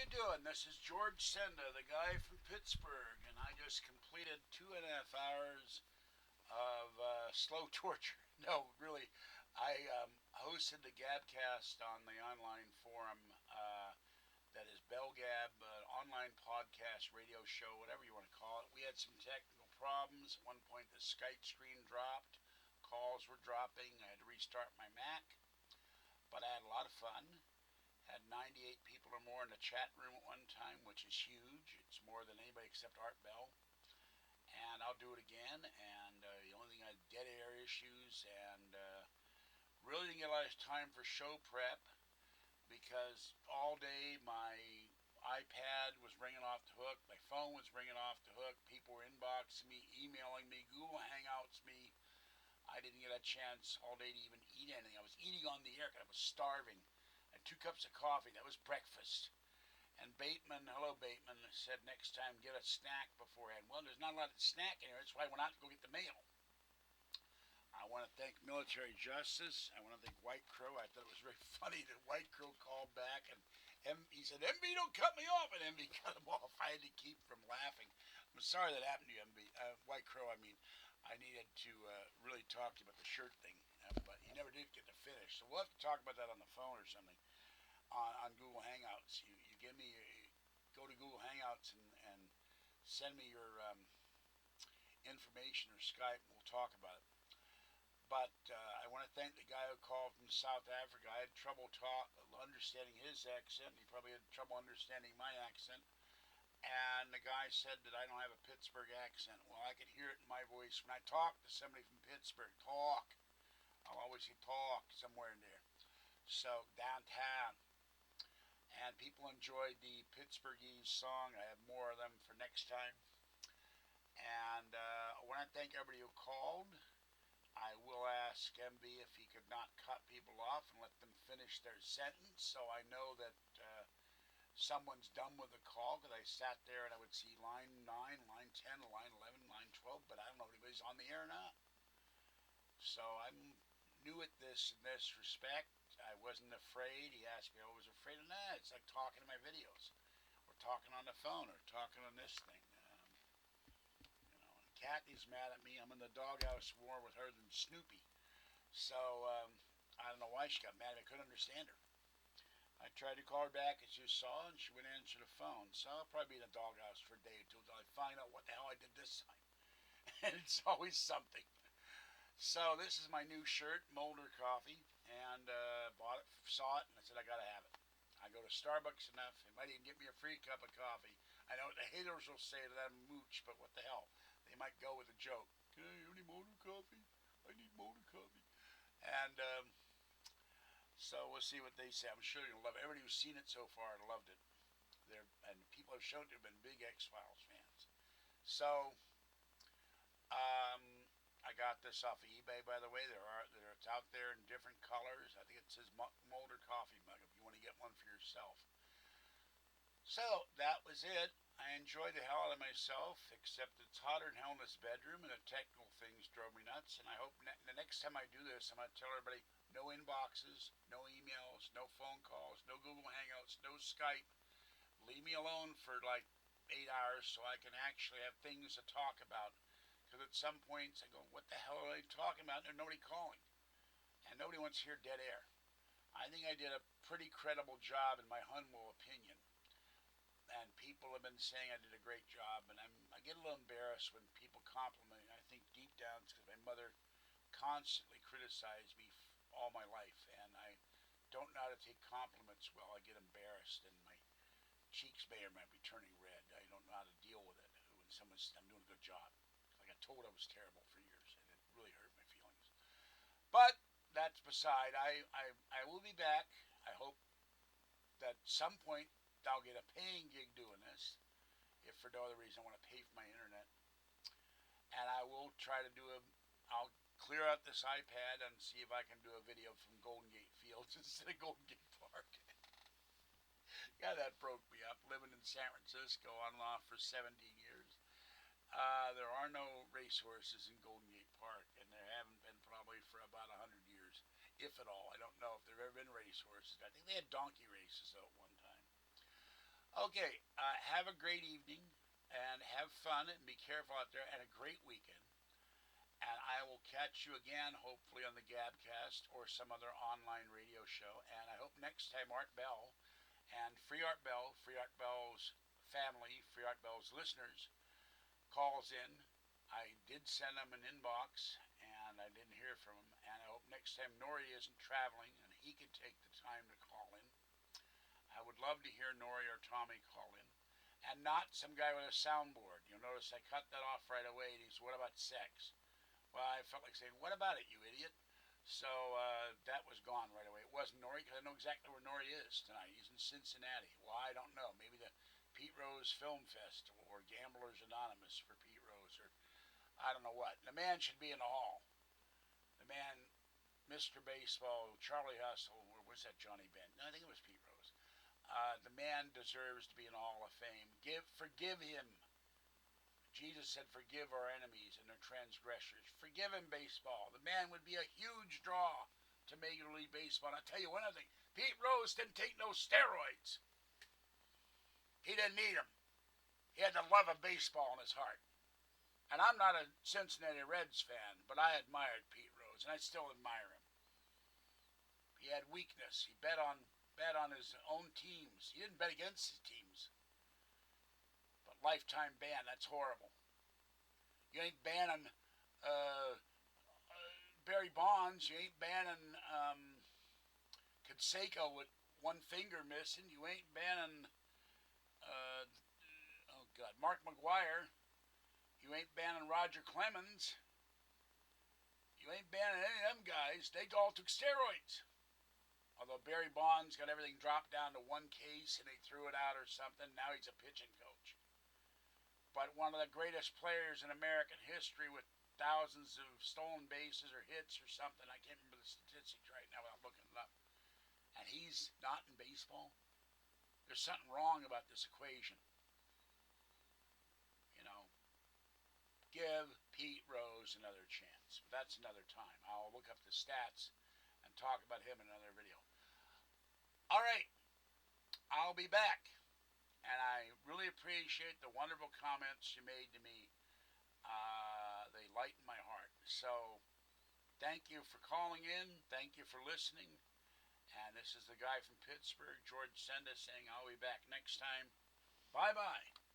you doing? This is George Senda, the guy from Pittsburgh, and I just completed 2.5 hours of slow torture. No, really, I hosted the Gabcast on the online forum that is Bellgab, online podcast, radio show, whatever you want to call it. We had some technical problems. At one point, the Skype screen dropped, calls were dropping. I had to restart my Mac, but I had a lot of fun. Had 98 people or more in the chat room at one time, which is huge. It's more than anybody except Art Bell. And I'll do it again. And the only thing I had dead air issues, and really didn't get a lot of time for show prep because all day my iPad was ringing off the hook, my phone was ringing off the hook. People were inboxing me, emailing me, Google Hangouts me. I didn't get a chance all day to even eat anything. I was eating on the air because I was starving. 2 cups of coffee. That was breakfast. And Bateman, hello Bateman, said next time get a snack beforehand. Well, there's not a lot of snack in here. That's why I went out to go get the mail. I want to thank Military Justice. I want to thank White Crow. I thought it was very funny that White Crow called back and he said, MB, don't cut me off. And MB cut him off. I had to keep from laughing. I'm sorry that happened to you, MB. White Crow, I mean. I needed to really talk to you about the shirt thing. But he never did get to finish. So we'll have to talk about that on the phone or something. On Google Hangouts, you give me go to Google Hangouts and send me your information or Skype, and we'll talk about it. But I want to thank the guy who called from South Africa. I had trouble understanding his accent. He probably had trouble understanding my accent. And the guy said that I don't have a Pittsburgh accent. Well, I could hear it in my voice when I talk to somebody from Pittsburgh. Talk. I'll always say talk somewhere in there. So downtown. And people enjoyed the Pittsburghese song. I have more of them for next time. And I want to thank everybody who called. I will ask MB if he could not cut people off and let them finish their sentence, so I know that someone's done with the call, because I sat there and I would see line 9, line 10, line 11, line 12, but I don't know if anybody's on the air or not. So I'm new at this in this respect. I wasn't afraid. He asked me, I was afraid of that. It's like talking to my videos, or talking on the phone, or talking on this thing. And Kathy's mad at me. I'm in the doghouse more with her than Snoopy. So I don't know why she got mad. I couldn't understand her. I tried to call her back, as you saw, and she wouldn't answer the phone. So I'll probably be in the doghouse for a day or two until I find out what the hell I did this time. And it's always something. So this is my new shirt, Molder Coffee, and bought it, saw it, and I said I gotta have it. I go to Starbucks enough, it might even get me a free cup of coffee. I know the haters will say that I'm mooch, but what the hell? They might go with a joke. Hey, you need Molder Coffee? I need Molder Coffee. And so we'll see what they say. I'm sure you'll love it. Everybody who's seen it so far loved it. And people have shown it have been big X-Files fans. So I got this off of eBay, by the way. It's out there in different colors. I think it says Molder Coffee Mug if you want to get one for yourself. So that was it. I enjoyed the hell out of myself, except it's hotter than hell in this bedroom, and the technical things drove me nuts. And I hope the next time I do this, I'm going to tell everybody no inboxes, no emails, no phone calls, no Google Hangouts, no Skype. Leave me alone for like 8 hours so I can actually have things to talk about. Because at some points I go, what the hell are they talking about? There's nobody calling. And nobody wants to hear dead air. I think I did a pretty credible job in my humble opinion. And people have been saying I did a great job. And I get a little embarrassed when people compliment me. I think deep down it's because my mother constantly criticized me all my life. And I don't know how to take compliments well. I get embarrassed and my cheeks may or might be turning red. I don't know how to deal with it when someone says I'm doing a good job. I got told I was terrible for years, and it really hurt my feelings. But that's beside. I will be back. I hope that at some point I'll get a paying gig doing this, if for no other reason I want to pay for my internet. And I will try to I'll clear out this iPad and see if I can do a video from Golden Gate Fields instead of Golden Gate Park. Yeah, that broke me up, living in San Francisco on and off for 17 years. There are no racehorses in Golden Gate Park, and there haven't been probably for about 100 years, if at all. I don't know if there have ever been racehorses. I think they had donkey races, though, at one time. Okay, have a great evening and have fun and be careful out there and a great weekend. And I will catch you again, hopefully on the Gabcast or some other online radio show. And I hope next time Art Bell and Free Art Bell's family, Free Art Bell's listeners, calls in. I did send him an inbox and I didn't hear from him. And I hope next time Nori isn't traveling and he can take the time to call in. I would love to hear Nori or Tommy call in. And not some guy with a soundboard. You'll notice I cut that off right away. And he's, what about sex? Well, I felt like saying, what about it, you idiot? So that was gone right away. It wasn't Nori because I know exactly where Nori is tonight. He's in Cincinnati. Well, I don't know. Maybe the Pete Rose Film Festival or Gamblers Anonymous for Pete Rose or I don't know what. The man should be in the hall. The man, Mr. Baseball, Charlie Hustle, or was that Johnny Bench? No, I think it was Pete Rose. The man deserves to be in the Hall of Fame. Forgive him. Jesus said, forgive our enemies and their transgressors. Forgive him, baseball. The man would be a huge draw to Major League Baseball. And I'll tell you one other thing. Pete Rose didn't take no steroids. He didn't need them. He had the love of baseball in his heart. And I'm not a Cincinnati Reds fan, but I admired Pete Rose, and I still admire him. He had weakness. He bet on his own teams. He didn't bet against his teams. But lifetime ban, that's horrible. You ain't banning Barry Bonds. You ain't banning Canseco with one finger missing. You ain't banning Mark McGwire. You ain't banning Roger Clemens. You ain't banning any of them guys. They all took steroids. Although Barry Bonds got everything dropped down to one case and they threw it out or something. Now he's a pitching coach. But one of the greatest players in American history with thousands of stolen bases or hits or something. I can't remember the statistics right now without looking it up. And he's not in baseball. There's something wrong about this equation. You know, give Pete Rose another chance. But that's another time. I'll look up the stats and talk about him in another video. All right, I'll be back. And I really appreciate the wonderful comments you made to me. They lighten my heart. So thank you for calling in. Thank you for listening. And this is the guy from Pittsburgh, George Senda, saying I'll be back next time. Bye-bye.